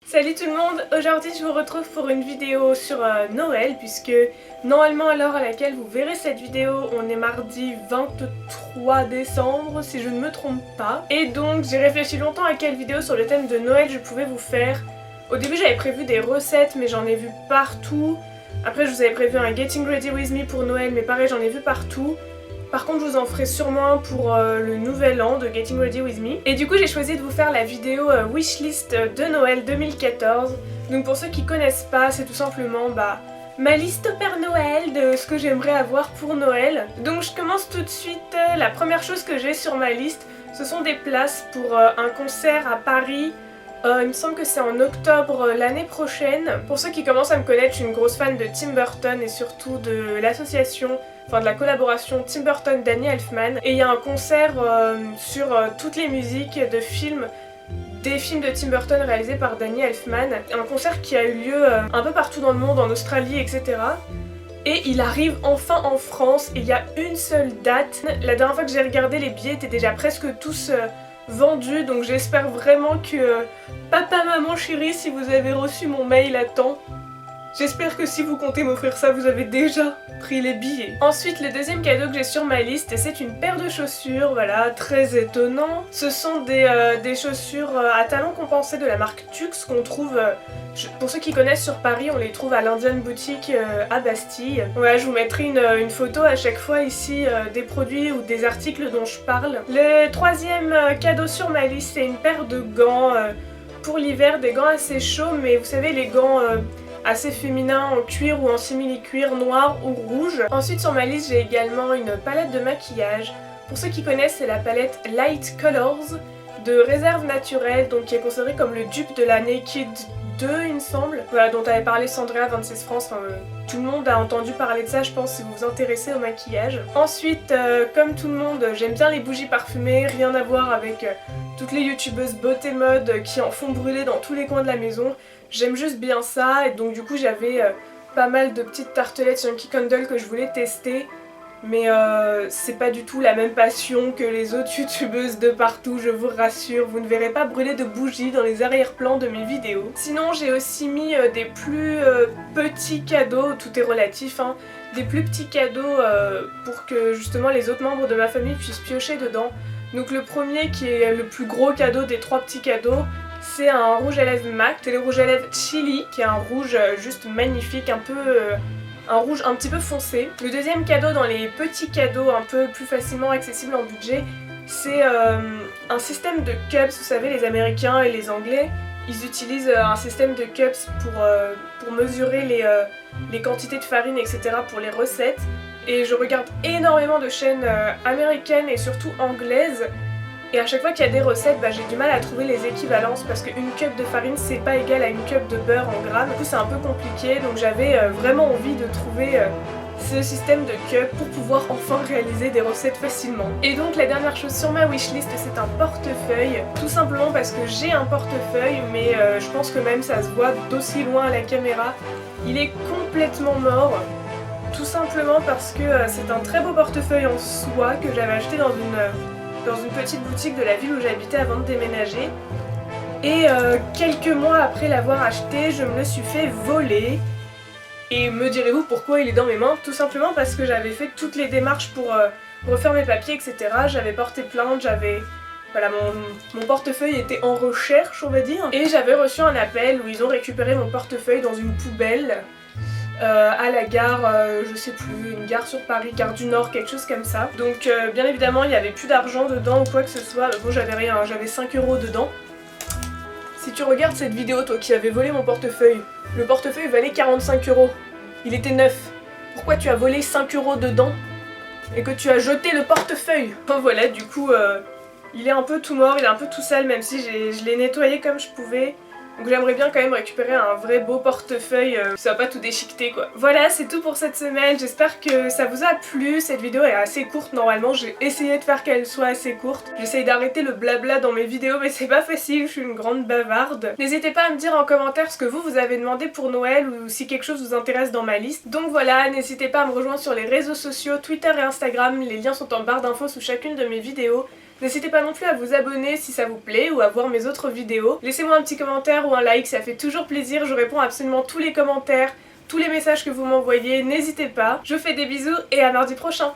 Salut tout le monde, aujourd'hui je vous retrouve pour une vidéo sur Noël puisque normalement à l'heure à laquelle vous verrez cette vidéo on est mardi 23 décembre si je ne me trompe pas. Et donc j'ai réfléchi longtemps à quelle vidéo sur le thème de Noël je pouvais vous faire. Au début j'avais prévu des recettes mais j'en ai vu partout. Après je vous avais prévu un Getting Ready With Me pour Noël mais pareil j'en ai vu partout. Par contre je vous en ferai sûrement un pour le nouvel an de Getting Ready With Me. Et du coup j'ai choisi de vous faire la vidéo wishlist de Noël 2014. Donc pour ceux qui connaissent pas, c'est tout simplement ma liste au Père Noël de ce que j'aimerais avoir pour Noël. Donc je commence tout de suite. La première chose que j'ai sur ma liste, ce sont des places pour un concert à Paris. Il me semble que c'est en octobre l'année prochaine. Pour ceux qui commencent à me connaître, je suis une grosse fan de Tim Burton et surtout de l'association, enfin de la collaboration Tim Burton-Danny Elfman. Et il y a un concert sur toutes les musiques de films, des films de Tim Burton réalisés par Danny Elfman. Un concert qui a eu lieu un peu partout dans le monde, en Australie, etc. Et il arrive enfin en France et il y a une seule date. La dernière fois que j'ai regardé, les billets étaient déjà presque tous vendus, donc j'espère vraiment que papa, maman, chérie, si vous avez reçu mon mail à temps, j'espère que si vous comptez m'offrir ça, vous avez déjà pris les billets. Ensuite, le deuxième cadeau que j'ai sur ma liste, c'est une paire de chaussures, voilà, très étonnant. Ce sont des chaussures à talons compensés de la marque Tux qu'on trouve, pour ceux qui connaissent sur Paris, on les trouve à l'Indian Boutique à Bastille. Voilà, je vous mettrai une photo à chaque fois ici des produits ou des articles dont je parle. Le troisième cadeau sur ma liste, c'est une paire de gants pour l'hiver, des gants assez chauds, mais vous savez les gants assez féminin en cuir ou en simili-cuir noir ou rouge. Ensuite sur ma liste j'ai également une palette de maquillage. Pour ceux qui connaissent, c'est la palette Light Colors de Réserve Naturelle, donc qui est considérée comme le dupe de la Naked 2 il me semble. Voilà, dont avait parlé Sandra 26 France, tout le monde a entendu parler de ça je pense si vous vous intéressez au maquillage. Ensuite comme tout le monde, j'aime bien les bougies parfumées, rien à voir avec toutes les youtubeuses beauté mode qui en font brûler dans tous les coins de la maison. J'aime juste bien ça et donc du coup j'avais pas mal de petites tartelettes Yankee Candle que je voulais tester. Mais c'est pas du tout la même passion que les autres youtubeuses de partout, je vous rassure. Vous ne verrez pas brûler de bougies dans les arrière-plans de mes vidéos. Sinon j'ai aussi mis des plus petits cadeaux, tout est relatif hein, des plus petits cadeaux pour que justement les autres membres de ma famille puissent piocher dedans. Donc le premier qui est le plus gros cadeau des trois petits cadeaux, c'est un rouge à lèvres MAC, c'est le rouge à lèvres Chili, qui est un rouge juste magnifique, un rouge un petit peu foncé. Le deuxième cadeau dans les petits cadeaux un peu plus facilement accessibles en budget, c'est un système de cups. Vous savez, les Américains et les Anglais, ils utilisent un système de cups pour mesurer les quantités de farine, etc. pour les recettes. Et je regarde énormément de chaînes américaines et surtout anglaises. Et à chaque fois qu'il y a des recettes, j'ai du mal à trouver les équivalences parce qu'une cup de farine c'est pas égal à une cup de beurre en grammes. Du coup c'est un peu compliqué, donc j'avais vraiment envie de trouver ce système de cup pour pouvoir enfin réaliser des recettes facilement. Et donc la dernière chose sur ma wishlist, c'est un portefeuille. Tout simplement parce que j'ai un portefeuille, mais je pense que même ça se voit d'aussi loin à la caméra. Il est complètement mort. Tout simplement parce que c'est un très beau portefeuille en soie que j'avais acheté dans une petite boutique de la ville où j'habitais avant de déménager. Et quelques mois après l'avoir acheté, je me le suis fait voler. Et me direz-vous pourquoi il est dans mes mains? Tout simplement parce que j'avais fait toutes les démarches pour refaire mes papiers, etc. J'avais porté plainte, voilà, mon portefeuille était en recherche, on va dire. Et j'avais reçu un appel où ils ont récupéré mon portefeuille dans une poubelle. À la gare, je sais plus, une gare sur Paris, gare du Nord, quelque chose comme ça. Donc bien évidemment il n'y avait plus d'argent dedans ou quoi que ce soit, bon j'avais rien, j'avais 5 € dedans. Si tu regardes cette vidéo, toi qui avais volé mon portefeuille, le portefeuille valait 45 €, il était neuf. Pourquoi tu as volé 5 € dedans et que tu as jeté le portefeuille? Enfin voilà, du coup il est un peu tout mort, il est un peu tout sale même si je l'ai nettoyé comme je pouvais. Donc j'aimerais bien quand même récupérer un vrai beau portefeuille, ça va pas tout déchiqueter quoi. Voilà, c'est tout pour cette semaine, j'espère que ça vous a plu. Cette vidéo est assez courte normalement, j'ai essayé de faire qu'elle soit assez courte. J'essaye d'arrêter le blabla dans mes vidéos mais c'est pas facile, je suis une grande bavarde. N'hésitez pas à me dire en commentaire ce que vous avez demandé pour Noël ou si quelque chose vous intéresse dans ma liste. Donc voilà, n'hésitez pas à me rejoindre sur les réseaux sociaux, Twitter et Instagram, les liens sont en barre d'infos sous chacune de mes vidéos. N'hésitez pas non plus à vous abonner si ça vous plaît ou à voir mes autres vidéos. Laissez-moi un petit commentaire ou un like, ça fait toujours plaisir, je réponds à absolument tous les commentaires, tous les messages que vous m'envoyez, n'hésitez pas. Je vous fais des bisous et à mardi prochain.